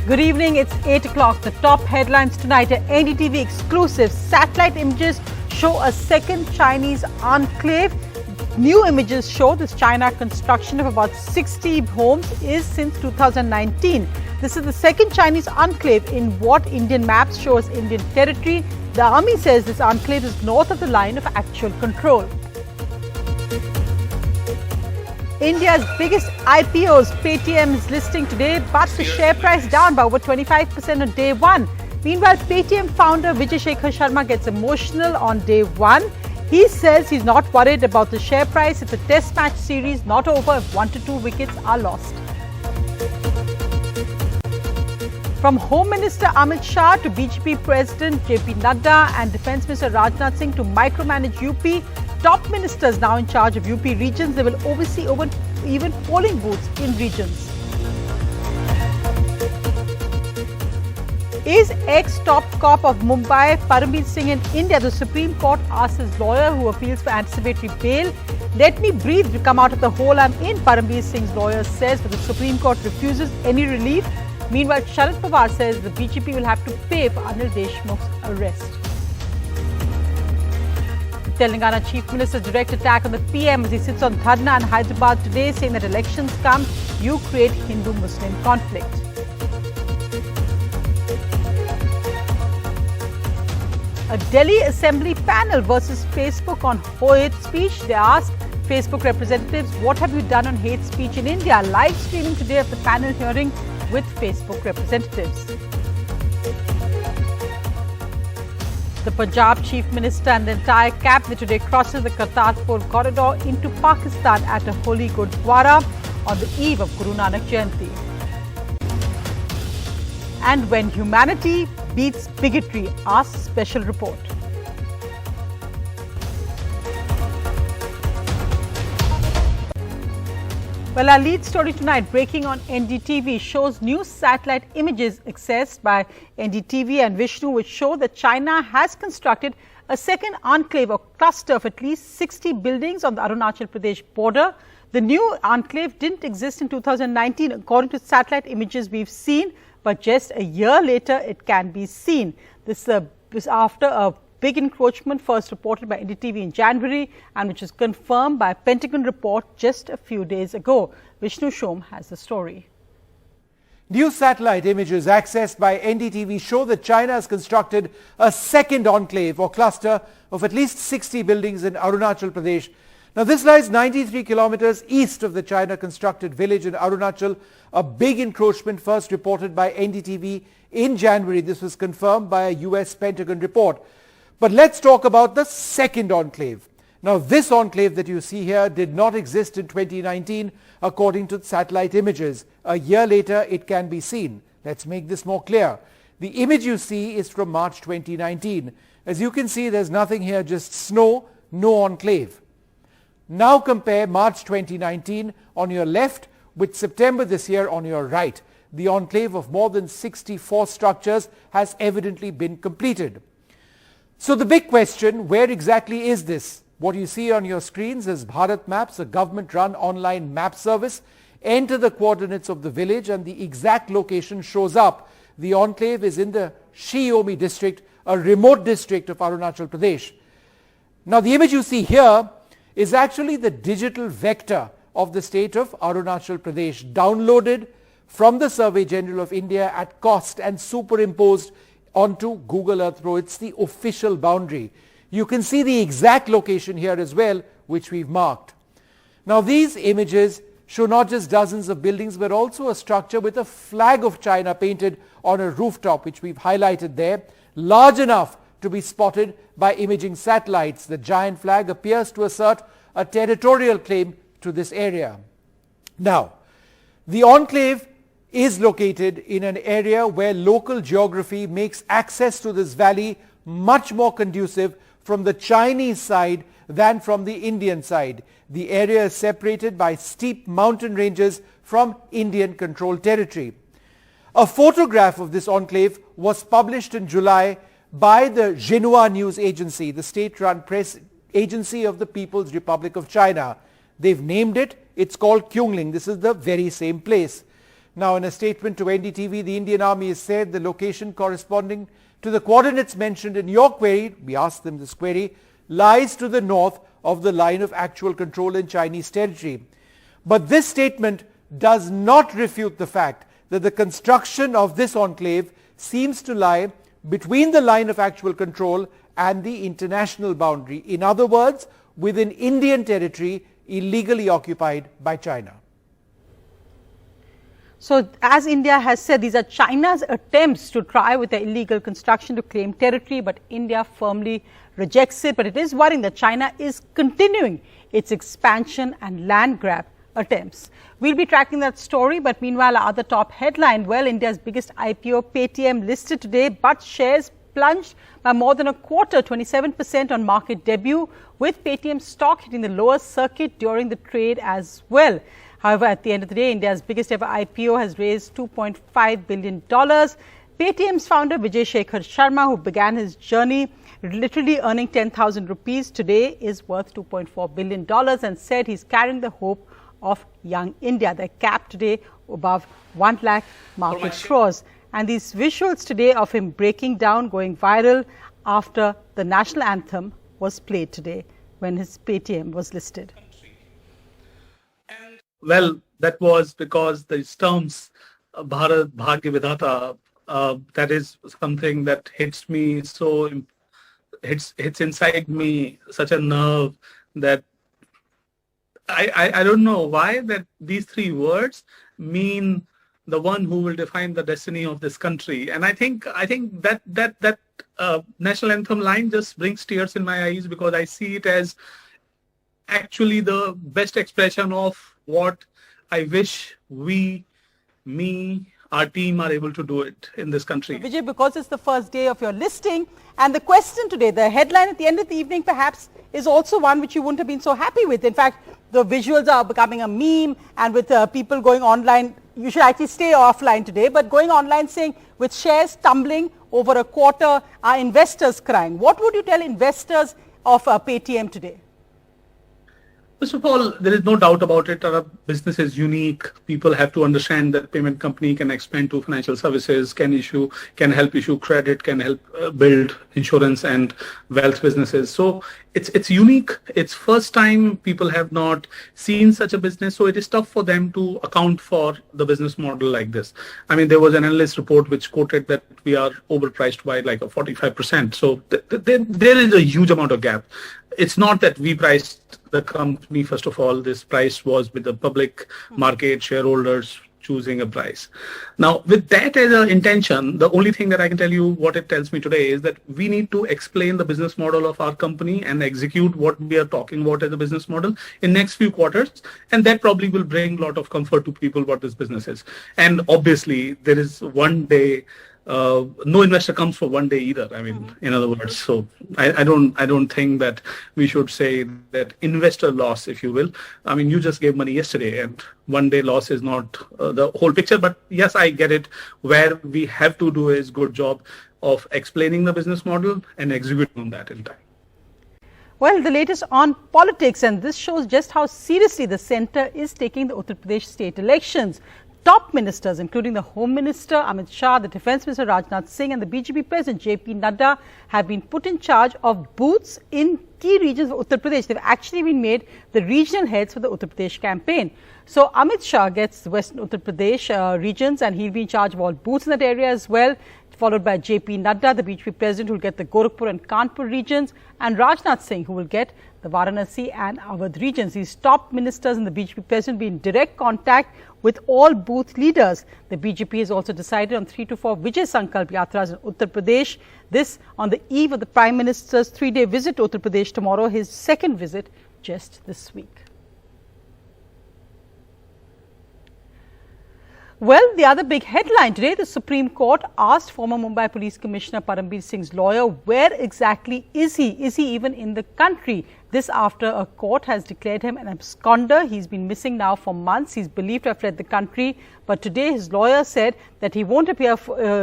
Good evening, it's 8 o'clock. The top headlines tonight are NDTV exclusive. Satellite images show a second Chinese enclave. New images show this China construction of about 60 homes is since 2019. This is the second Chinese enclave in what Indian maps show as Indian territory. The army says this enclave is north of the line of actual control. India's biggest IPOs, Paytm is listing today, but the share price down by over 25% on day one. Meanwhile, Paytm founder Vijay Shekhar Sharma gets emotional on day one. He says he's not worried about the share price. It's a test match series, not over if 1 to 2 wickets are lost. From Home Minister Amit Shah to BJP President JP Nadda and Defence Minister Rajnath Singh to micromanage UP, top ministers now in charge of UP regions. They will oversee even polling booths in regions. Is ex-top cop of Mumbai, Parambir Singh in India? The Supreme Court asks his lawyer who appeals for anticipatory bail, let me breathe to come out of the hole I'm in, Parambir Singh's lawyer says, but the Supreme Court refuses any relief. Meanwhile, Sharad Pawar says the BJP will have to pay for Anil Deshmukh's arrest. Telangana Chief Minister's direct attack on the PM as he sits on Dharna in Hyderabad today, saying that elections come, you create Hindu-Muslim conflict. A Delhi Assembly panel versus Facebook on hate speech. They asked Facebook representatives, what have you done on hate speech in India? Live streaming today of the panel hearing with Facebook representatives. The Punjab Chief Minister and the entire cabinet today crosses the Kartarpur corridor into Pakistan at a holy Gurdwara on the eve of Guru Nanak Jayanti. And when humanity beats bigotry, asks special report. Well, our lead story tonight, breaking on NDTV, shows new satellite images accessed by NDTV and Vishnu, which show that China has constructed a second enclave or cluster of at least 60 buildings on the Arunachal Pradesh border. The new enclave didn't exist in 2019, according to satellite images we've seen, but just a year later it can be seen. This is after a big encroachment first reported by NDTV in January and which is confirmed by a Pentagon report just a few days ago. Vishnu Shom has the story. New satellite images accessed by NDTV show that China has constructed a second enclave or cluster of at least 60 buildings in Arunachal Pradesh. Now this lies 93 kilometers east of the China constructed village in Arunachal. A big encroachment first reported by NDTV in January. This was confirmed by a US Pentagon report. But let's talk about the second enclave. Now this enclave that you see here did not exist in 2019 according to satellite images. A year later it can be seen. Let's make this more clear. The image you see is from March 2019. As you can see, there's nothing here, just snow, no enclave. Now compare March 2019 on your left with September this year on your right. The enclave of more than 64 structures has evidently been completed. So the big question, where exactly is this? What you see on your screens is Bharat Maps, a government-run online map service. Enter the coordinates of the village and the exact location shows up. The enclave is in the Shiomi district, a remote district of Arunachal Pradesh. Now the image you see here is actually the digital vector of the state of Arunachal Pradesh, downloaded from the Survey General of India at cost and superimposed onto Google Earth Pro. It's the official boundary. You can see the exact location here as well, which we've marked. Now these images show not just dozens of buildings, but also a structure with a flag of China painted on a rooftop, which we've highlighted there, large enough to be spotted by imaging satellites. The giant flag appears to assert a territorial claim to this area. Now, the enclave is located in an area where local geography makes access to this valley much more conducive from the Chinese side than from the Indian side. The area is separated by steep mountain ranges from Indian controlled territory. A photograph of this enclave was published in July by the Xinhua News Agency, the state-run press agency of the People's Republic of China. They've named it. It's called Kyungling. This is the very same place. Now, in a statement to NDTV, the Indian Army has said the location corresponding to the coordinates mentioned in your query, we asked them this query, lies to the north of the line of actual control in Chinese territory. But this statement does not refute the fact that the construction of this enclave seems to lie between the line of actual control and the international boundary. In other words, within Indian territory illegally occupied by China. So, as India has said, these are China's attempts to try with the illegal construction to claim territory, but India firmly rejects it. But it is worrying that China is continuing its expansion and land grab attempts. We'll be tracking that story, but meanwhile, our other top headline, well, India's biggest IPO, Paytm, listed today, but shares plunged by more than a quarter, 27% on market debut, with Paytm stock hitting the lower circuit during the trade as well. However, at the end of the day, India's biggest ever IPO has raised $2.5 billion. Paytm's founder, Vijay Shekhar Sharma, who began his journey literally earning 10,000 rupees, today is worth $2.4 billion and said he's carrying the hope of young India. They're capped today above 1 lakh market crores. And these visuals today of him breaking down, going viral after the national anthem was played today when his Paytm was listed. Well, that was because these terms, Bharat Bhagya Vidhata, that is something that hits me hits inside me such a nerve that I don't know why that these three words mean the one who will define the destiny of this country. And I think that national anthem line just brings tears in my eyes, because I see it as actually the best expression of what I wish our team are able to do it in this country. Vijay, because it's the first day of your listing, and the question today, the headline at the end of the evening perhaps, is also one which you wouldn't have been so happy with. In fact, the visuals are becoming a meme, and with people going online, you should actually stay offline today, but going online saying, with shares tumbling over a quarter, are investors crying? What would you tell investors of Paytm today? First of all, there is no doubt about it. Our business is unique. People have to understand that payment company can expand to financial services, can help issue credit, can help build insurance and wealth businesses. So it's unique. It's first time people have not seen such a business. So it is tough for them to account for the business model like this. I mean, there was an analyst report which quoted that we are overpriced by like a 45%. So there is a huge amount of gap. It's not that we priced the company. First of all, this price was with the public market, shareholders choosing a price. Now, with that as an intention, the only thing that I can tell you, what it tells me today, is that we need to explain the business model of our company and execute what we are talking about as a business model in next few quarters. And that probably will bring a lot of comfort to people what this business is. And obviously, there is one day, no investor comes for one day either. I mean, in other words, so I don't think that we should say that investor loss, if you will. I mean, you just gave money yesterday, and one day loss is not the whole picture. But yes, I get it. Where we have to do is good job of explaining the business model and executing on that in time. Well, the latest on politics, and this shows just how seriously the centre is taking the Uttar Pradesh state elections. Top ministers, including the Home Minister Amit Shah, the Defence Minister Rajnath Singh and the BJP President JP Nadda have been put in charge of booths in key regions of Uttar Pradesh. They've actually been made the regional heads for the Uttar Pradesh campaign. So Amit Shah gets the Western Uttar Pradesh regions, and he'll be in charge of all booths in that area as well, followed by JP Nadda, the BJP President, who will get the Gorakhpur and Kanpur regions, and Rajnath Singh, who will get the Varanasi and Awadh regions. These top ministers and the BJP President will be in direct contact with all booth leaders. The BJP has also decided on 3 to 4 Vijay Sankalp Yatras in Uttar Pradesh. This on the eve of the Prime Minister's 3-day visit to Uttar Pradesh tomorrow, his second visit just this week. Well, the other big headline today, the Supreme Court asked former Mumbai Police Commissioner Parambir Singh's lawyer, where exactly is he? Is he even in the country? This after a court has declared him an absconder. He's been missing now for months. He's believed to have fled the country. But today his lawyer said that he won't appear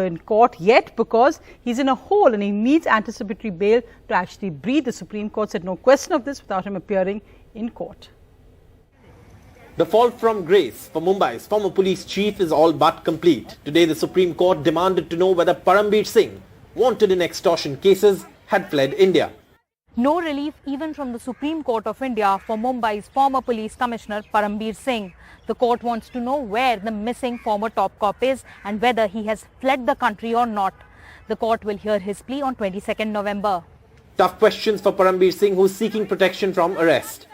in court yet because he's in a hole and he needs anticipatory bail to actually breathe. The Supreme Court said no question of this without him appearing in court. The fall from grace for Mumbai's former police chief is all but complete. Today, the Supreme Court demanded to know whether Parambir Singh, wanted in extortion cases, had fled India. No relief even from the Supreme Court of India for Mumbai's former police commissioner Parambir Singh. The court wants to know where the missing former top cop is and whether he has fled the country or not. The court will hear his plea on 22nd November. Tough questions for Parambir Singh, who is seeking protection from arrest.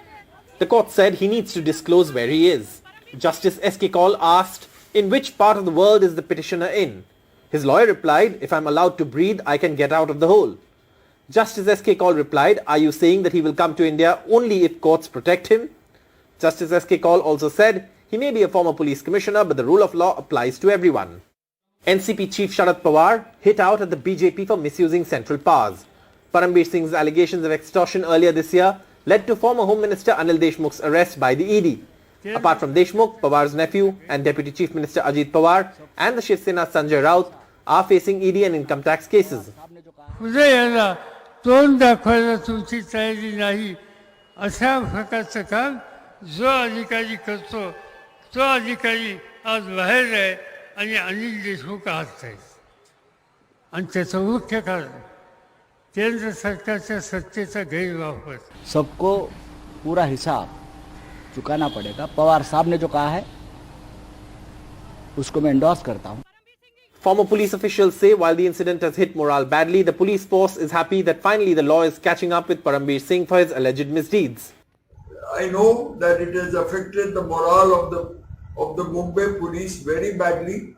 The court said he needs to disclose where he is. Justice S.K. Kaul asked, in which part of the world is the petitioner in? His lawyer replied, if I'm allowed to breathe, I can get out of the hole. Justice S.K. Kaul replied, are you saying that he will come to India only if courts protect him? Justice S.K. Kaul also said, he may be a former police commissioner, but the rule of law applies to everyone. NCP chief Sharad Pawar hit out at the BJP for misusing central powers. Parambir Singh's allegations of extortion earlier this year led to former Home Minister Anil Deshmukh's arrest by the ED. Apart from Deshmukh, Pawar's nephew and Deputy Chief Minister Ajit Pawar and the Shiv Sena Sanjay Raut are facing ED and income tax cases. तोंड दाखवायला तुमची तयारी नाही अशा प्रकारचं काम जो अधिकारी करतो तो अधिकारी आज बाहेर आहे आणि अनिल देशमुख आत आहे आणि त्याचं मुख्य कारण केंद्र सरकारच्या सत्तेचा गैरवापर. सबको पूरा हिसाब चुकाना पड़ेगा. पवार साहब ने जो कहा है उसको मैं एंडोर्स करता हूं. Former police officials say while the incident has hit morale badly, the police force is happy that finally the law is catching up with Parambir Singh for his alleged misdeeds. I know that it has affected the morale of the Mumbai police very badly.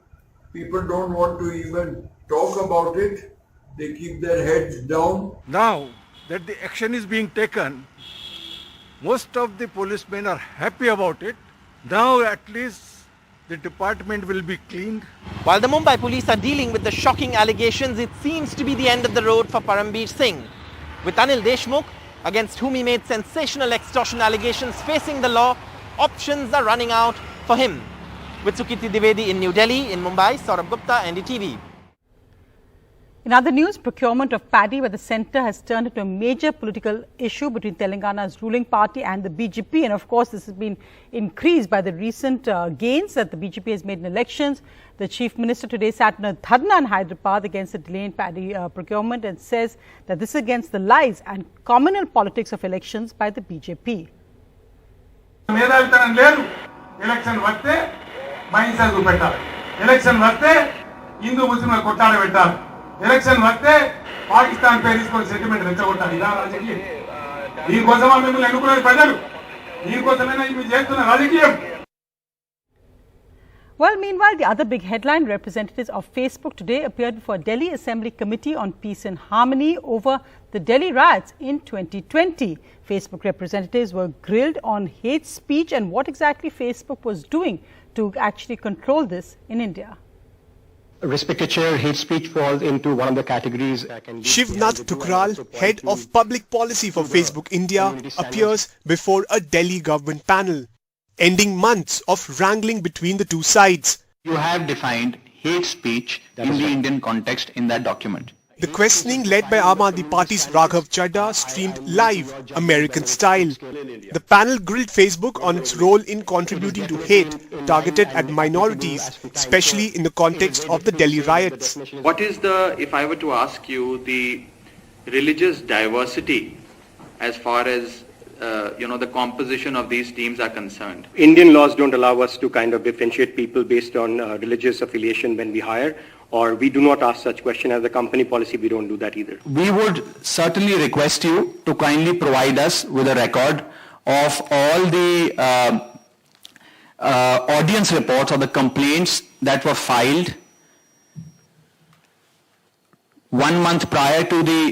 People don't want to even talk about it. They keep their heads down. Now that the action is being taken, most of the policemen are happy about it. Now at least the department will be cleaned. While the Mumbai police are dealing with the shocking allegations, it seems to be the end of the road for Parambir Singh. With Anil Deshmukh, against whom he made sensational extortion allegations, facing the law, options are running out for him. With Sukirti Dwivedi in New Delhi, in Mumbai, Saurabh Gupta, NDTV. In other news, procurement of paddy by the centre has turned into a major political issue between Telangana's ruling party and the BJP. And of course, this has been increased by the recent gains that the BJP has made in elections. The Chief Minister today sat in a dharna in Hyderabad against the delay in paddy procurement and says that this is against the lies and communal politics of elections by the BJP. Election వస్తే పాకిస్తాన్ పేరు తీసుకొని sentiment రెచ్చగొట్టాలి ఇలా రాజకీయం దీనికోసమా మిమ్మల్ని ఎన్నుకునే ప్రజలు దీనికోసమైనా ఇవి చేస్తున్న రాజకీయం. Well, meanwhile, the other big headline, representatives of Facebook today appeared before Delhi Assembly Committee on Peace and Harmony over the Delhi riots in 2020. Facebook representatives were grilled on hate speech and what exactly Facebook was doing to actually control this in India. Respected Chair, hate speech falls into one of the categories. Shivnath Thukral, head of public policy for Facebook India, appears before a Delhi government panel, ending months of wrangling between the two sides. You have defined hate speech in the Indian context in that document. The questioning led by Aam Aadmi Party's Raghav Chadha streamed live, American style. The panel grilled Facebook on its role in contributing to hate targeted at minorities, especially in the context of the Delhi riots. What is the, if I were to ask you, the religious diversity as far as the composition of these teams are concerned? Indian laws don't allow us to kind of differentiate people based on religious affiliation when we hire, or we do not ask such question. As a company policy, we don't do that either. We would certainly request you to kindly provide us with a record of all the audience reports or the complaints that were filed 1 month prior to the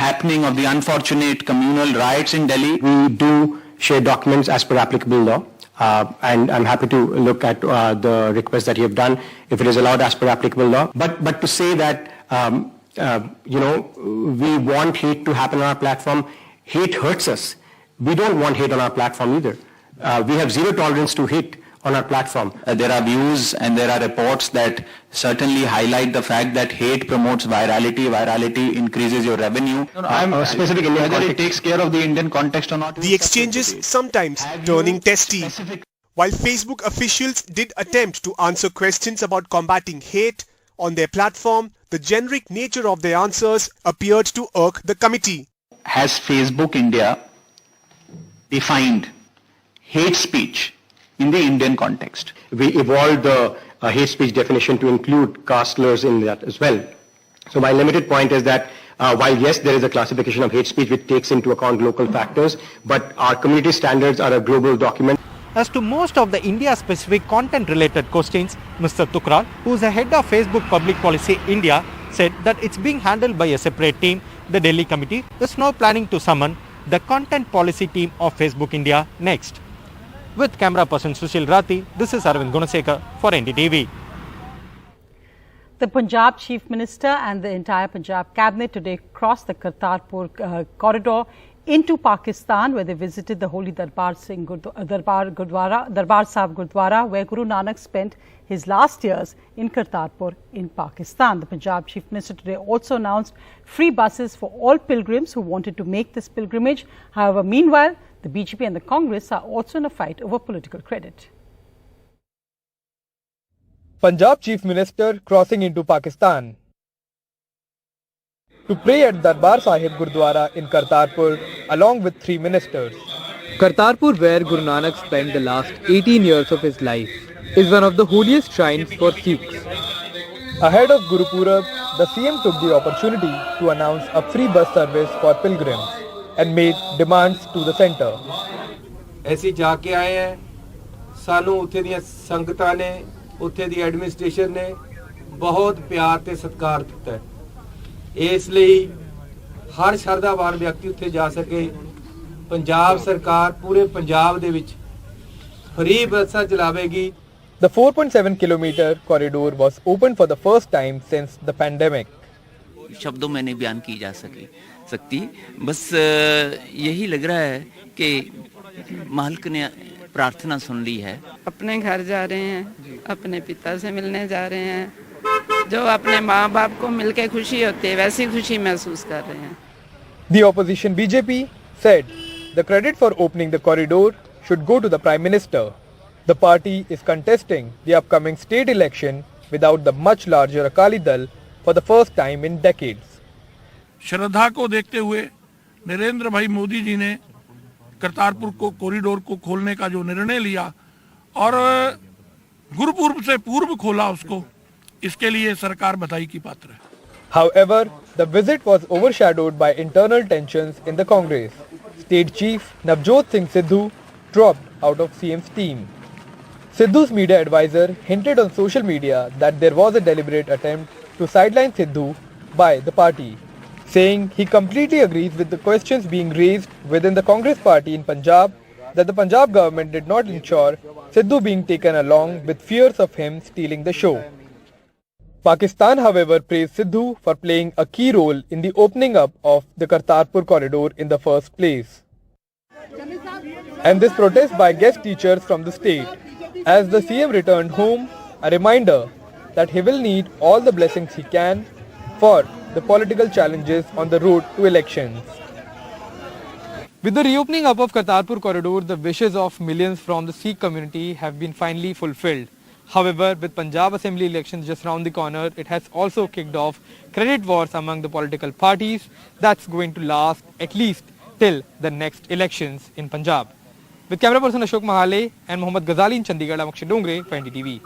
happening of the unfortunate communal riots in Delhi. We do share documents as per applicable law. And I'm happy to look at the request that you have done if it is allowed as per applicable law. But to say that, we want hate to happen on our platform, hate hurts us. We don't want hate on our platform either. We have zero tolerance to hate on our platform. There are views and there are reports that certainly highlight the fact that hate promotes virality. Virality increases your revenue. I'm specific Indian whether it takes care of the Indian context or not. The exchanges sometimes turning testy. While Facebook officials did attempt to answer questions about combating hate on their platform, the generic nature of their answers appeared to irk the committee. Has Facebook India defined hate speech in the Indian context? We evolved the hate speech definition to include caste slurs in that as well. So my limited point is that while yes, there is a classification of hate speech which takes into account local factors, but our community standards are a global document. As to most of the India-specific content-related questions, Mr. Tukral, who is the head of Facebook Public Policy India, said that it's being handled by a separate team. The Delhi committee is now planning to summon the content policy team of Facebook India next. With camera person Sushil Rathi, this is Arvind Gunasekar for NDTV. The Punjab Chief Minister and the entire Punjab Cabinet today crossed the Kartarpur corridor into Pakistan, where they visited the Holy Darbar Sahib Gurdwara, where Guru Nanak spent his last years in Kartarpur in Pakistan. The Punjab Chief Minister today also announced free buses for all pilgrims who wanted to make this pilgrimage. However, meanwhile, the BJP and the Congress are also in a fight over political credit. Punjab Chief Minister crossing into Pakistan to pray at Darbar Sahib Gurdwara in Kartarpur along with 3 ministers. Kartarpur, where Guru Nanak spent the last 18 years of his life, is one of the holiest shrines for Sikhs. Ahead of Guru Purab, the CM took the opportunity to announce a free bus service for pilgrims and made demands to the centre. ऐसी जाके आए हैं, सानू उत्थे दी संगतां ने, उत्थे दी administration ने बहुत प्यार ते सत्कार दिता है। इसलिए हर शरधावान व्यक्ति उत्थे जा सके। पंजाब सरकार पूरे पंजाब दे विच फ्री बसां चलावेगी। The 4.7 kilometer corridor was opened for the first time since the pandemic. शब्दों में नहीं बयान की जा सकती, बस यही लग रहा है कि मालिक ने प्रार्थना सुन ली है। अपने घर जा रहे हैं, अपने पिता से मिलने जा रहे हैं, जो अपने माँ बाप को मिलके खुशी होती है वैसी खुशी महसूस कर रहे हैं। The opposition BJP said the credit for opening the corridor should go to the Prime Minister. The party is contesting the upcoming state election without the much larger Akali Dal for the first time in decades. श्रद्धा को देखते हुए नरेंद्र भाई मोदी जी ने करतारपुर को corridor को खोलने का जो निर्णय लिया और गुरुपूर्व से पूर्व खोला उसको, इसके लिए सरकार बधाई की पात्र है। However, the visit was overshadowed by internal tensions in the Congress. State Chief Navjot Singh Sidhu dropped out of CM's team. Sidhu's media advisor hinted on social media that there was a deliberate attempt to sideline Sidhu by the party, saying he completely agrees with the questions being raised within the Congress party in Punjab that the Punjab government did not ensure Sidhu being taken along with fears of him stealing the show. Pakistan, however, praised Sidhu for playing a key role in the opening up of the Kartarpur corridor in the first place. And this protest by guest teachers from the state, as the CM returned home, a reminder that he will need all the blessings he can for the political challenges on the road to elections. With the reopening up of Kartarpur corridor, the wishes of millions from the Sikh community have been finally fulfilled. However, with Punjab Assembly elections just round the corner, it has also kicked off credit wars among the political parties that's going to last at least till the next elections in Punjab. With camera person Ashok Mahale and Mohammad Ghazali in Chandigarh, I'm Akshay Dongre for NDTV.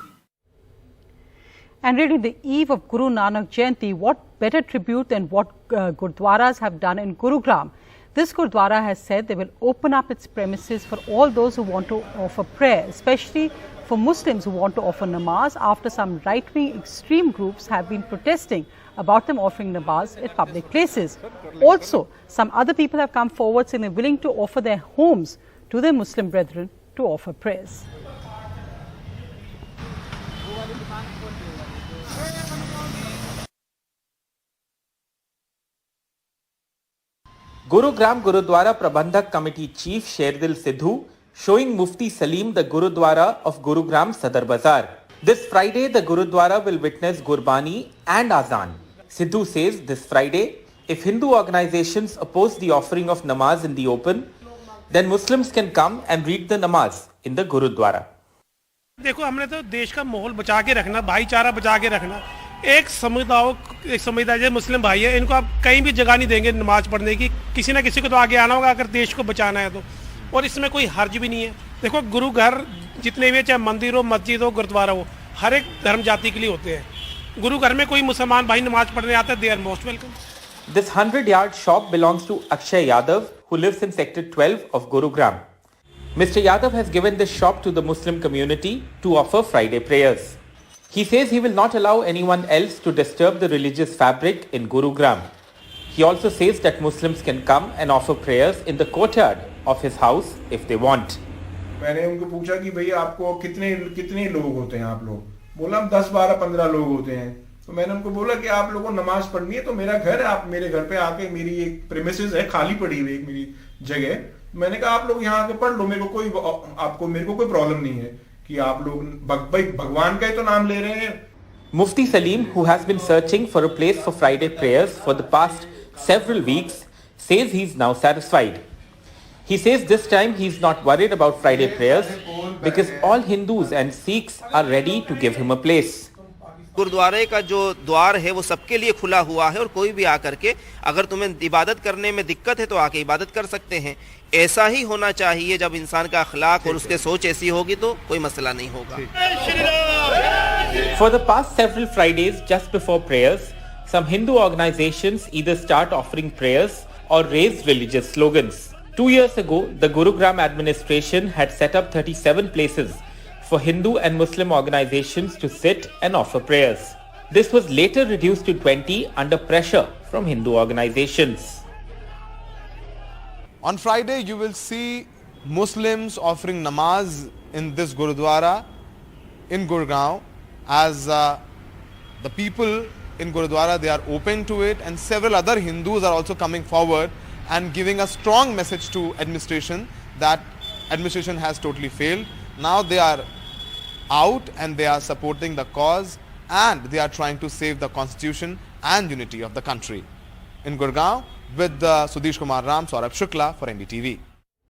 And really, the eve of Guru Nanak Jayanti, what better tribute than what Gurdwaras have done in Gurugram? This Gurdwara has said they will open up its premises for all those who want to offer prayer, especially for Muslims who want to offer namaz, after some right-wing extreme groups have been protesting about them offering namaz at public places. Also, some other people have come forward saying they're willing to offer their homes to their Muslim brethren to offer prayers. Gurugram Gurudwara Prabandhak Committee Chief Sherdil Sidhu showing Mufti Salim the Gurudwara of Gurugram Sadar Bazar. This Friday, the Gurudwara will witness Gurbani and Azan. Sidhu says this Friday, if Hindu organizations oppose the offering of namaz in the open, then Muslims can come and read the namaz in the Gurudwara. देखो, हमने तो देश का माहौल बचा के रखना, भाईचारा बचा के रखना। एक समुदाय जैसे मुस्लिम भाई है, इनको आप कहीं भी जगह नहीं देंगे नमाज पढ़ने की। किसी ना किसी को तो आगे आना होगा अगर देश को बचाना है तो, और इसमें कोई हर्ज भी नहीं है। देखो, गुरु घर जितने भी, चाहे मंदिर हो, मस्जिद हो, गुरुद्वारा हो, हर एक धर्म जाति के लिए होते हैं। गुरु घर में कोई मुसलमान भाई नमाज पढ़ने आता है, they are most welcome. This 100-yard shop belongs to Akshay Yadav, who lives in Sector 12 of Gurugram. Mr. Yadav has given this shop to the Muslim community to offer Friday prayers. He says he will not allow anyone else to disturb the religious fabric in Gurugram. He also says that Muslims can come and offer prayers in the courtyard of his house if they want. मैंने उनको पूछा कि भैया आपको कितने लोग होते हैं आप लोग? बोला हम 10, 12, 15 लोग होते हैं। तो मैंने उनको बोला कि आप लोगों को नमाज पढ़नी है तो मेरा घर है, आप मेरे घर पे आके, मेरी एक प्रेमिसेस है खाली पड़ी हुई, एक मेरी जगह, मैंने कहा आप लोग यहाँ आके पढ़ लो, मेरे को कोई प्रॉब्लम नहीं है कि आप लोग भगवान का ही तो नाम ले रहे हैं। Mufti Salim, who has been searching for a place for Friday prayers for the past several weeks, says he's now satisfied. He says this time he's not worried about Friday prayers because all Hindus and Sikhs are ready to give him a place. गुरुद्वारे का जो द्वार है वो सबके लिए खुला हुआ है और कोई भी आकर के अगर तुम्हें इबादत करने में दिक्कत है तो आके इबादत कर सकते हैं। ऐसा ही होना चाहिए, जब इंसान का अखलाक और उसके सोच ऐसी होगी तो कोई मसला नहीं होगा। For the past several Fridays just before prayers, some Hindu organizations either start offering prayers or raise religious slogans. 2 years ago, the Gurugram administration had set up 37 places for Hindu and Muslim organizations to sit and offer prayers. This was later reduced to 20 under pressure from Hindu organizations. On Friday, you will see Muslims offering namaz in this Gurudwara in Gurgaon, as the people in Gurudwara, they are open to it, and several other Hindus are also coming forward and giving a strong message to administration that administration has totally failed. Now they are out and they are supporting the cause and they are trying to save the constitution and unity of the country. In Gurgaon, with Sudesh Kumar Ram, Saurabh Shukla for NDTV.